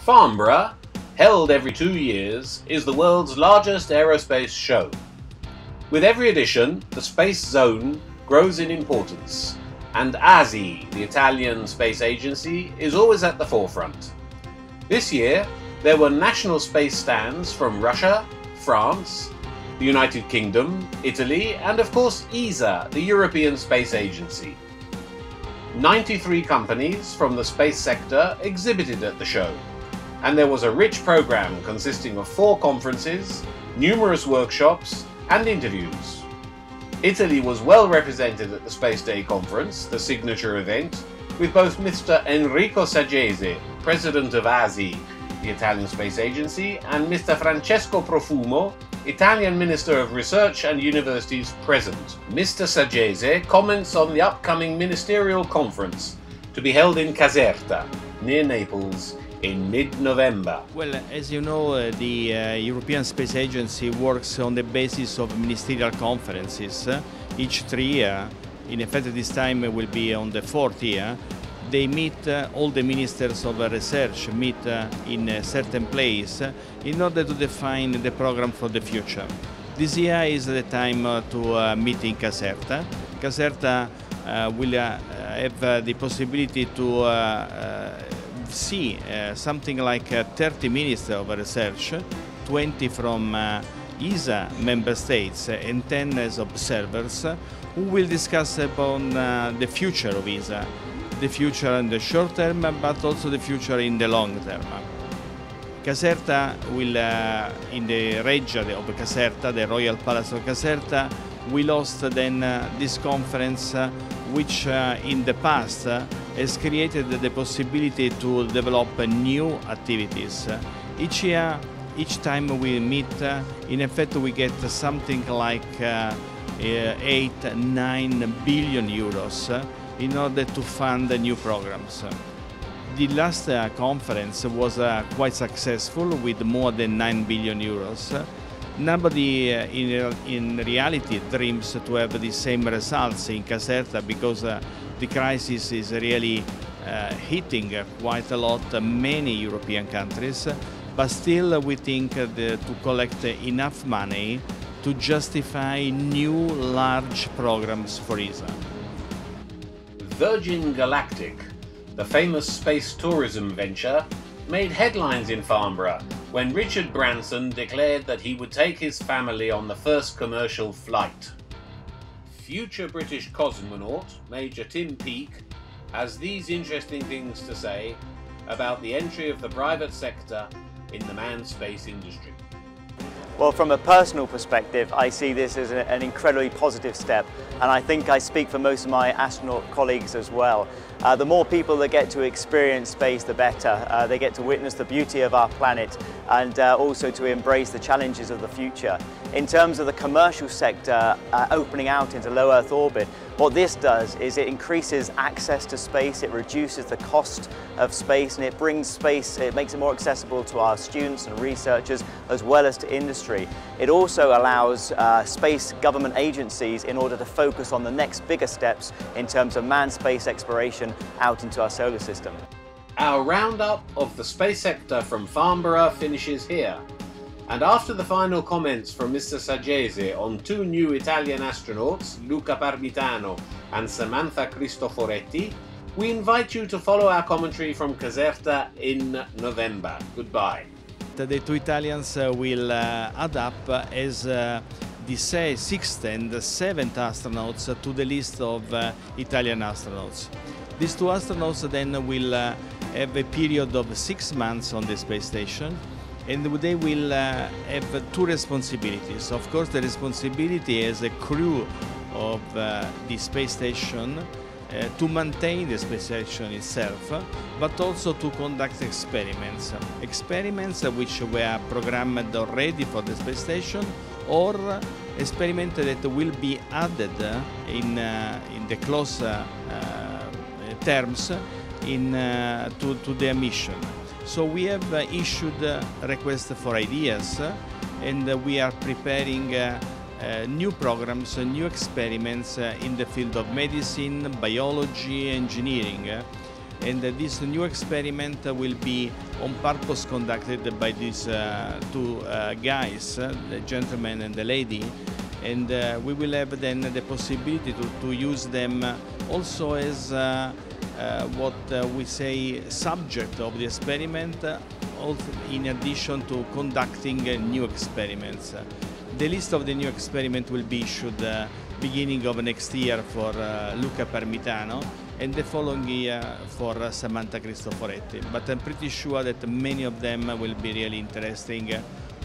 Farnborough, held every 2 years, is the world's largest aerospace show. With every edition, the space zone grows in importance, and ASI, the Italian space agency, is always at the forefront. This year, there were national space stands from Russia, France, the United Kingdom, Italy, and of course ESA, the European Space Agency. 93 companies from the space sector exhibited at the show, and there was a rich program consisting of 4 conferences, numerous workshops, and interviews. Italy was well represented at the Space Day conference, the signature event, with both Mr. Enrico Saggese, president of ASI, the Italian Space Agency, and Mr. Francesco Profumo, Italian Minister of Research and Universities, present. Mr. Saggese comments on the upcoming ministerial conference to be held in Caserta, near Naples, in mid-November. Well, as you know, the European Space Agency works on the basis of ministerial conferences. Each 3 years, in effect this time will be on the 4th year, they meet, all the ministers of research meet in a certain place in order to define the program for the future. This year is the time to meet in Caserta. Caserta will have the possibility to see something like 30 ministers of research, 20 from ESA member states and 10 as observers, who will discuss upon the future of ESA, the future in the short term, but also the future in the long term. Caserta will, in the Reggia of Caserta, the Royal Palace of Caserta, will host then this conference, which in the past has created the possibility to develop new activities. Each year, each time we meet, in effect we get something like 8–9 billion euros in order to fund the new programs. The last conference was quite successful with more than 9 billion euros. Nobody in reality dreams to have the same results in Caserta because the crisis is really hitting quite a lot many European countries, but still we think to collect enough money to justify new large programs for ESA. Virgin Galactic, the famous space tourism venture, made headlines in Farnborough when Richard Branson declared that he would take his family on the first commercial flight. Future British cosmonaut Major Tim Peake has these interesting things to say about the entry of the private sector in the manned space industry. Well, from a personal perspective, I see this as an incredibly positive step, and I think I speak for most of my astronaut colleagues as well. The more people that get to experience space, the better. They get to witness the beauty of our planet and also to embrace the challenges of the future. In terms of the commercial sector opening out into low Earth orbit, what this does is it increases access to space, it reduces the cost of space, and it brings space, it makes it more accessible to our students and researchers as well as to industry. It also allows space government agencies in order to focus on the next bigger steps in terms of manned space exploration out into our solar system. Our roundup of the space sector from Farnborough finishes here. And after the final comments from Mr. Saggese on 2 new Italian astronauts, Luca Parmitano and Samantha Cristoforetti, we invite you to follow our commentary from Caserta in November. Goodbye. The 2 Italians will add up as the 6th and 7th astronauts to the list of Italian astronauts. These 2 astronauts then will have a period of 6 months on the space station, and they will have 2 responsibilities. Of course, the responsibility as a crew of the space station to maintain the space station itself, but also to conduct experiments. Experiments which were programmed already for the space station, or experiments that will be added in the close terms to their mission. So we have issued requests for ideas, and we are preparing new programs, new experiments in the field of medicine, biology, engineering, And this new experiment will be on purpose conducted by these two guys, the gentleman and the lady, and we will have then the possibility to use them also as what we say subject of the experiment, in addition to conducting new experiments. The list of the new experiment will be issued beginning of next year for Luca Permitano and the following year for Samantha Cristoforetti. But I'm pretty sure that many of them will be really interesting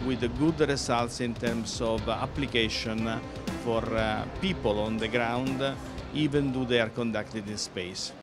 with good results in terms of application for people on the ground, even though they are conducted in space.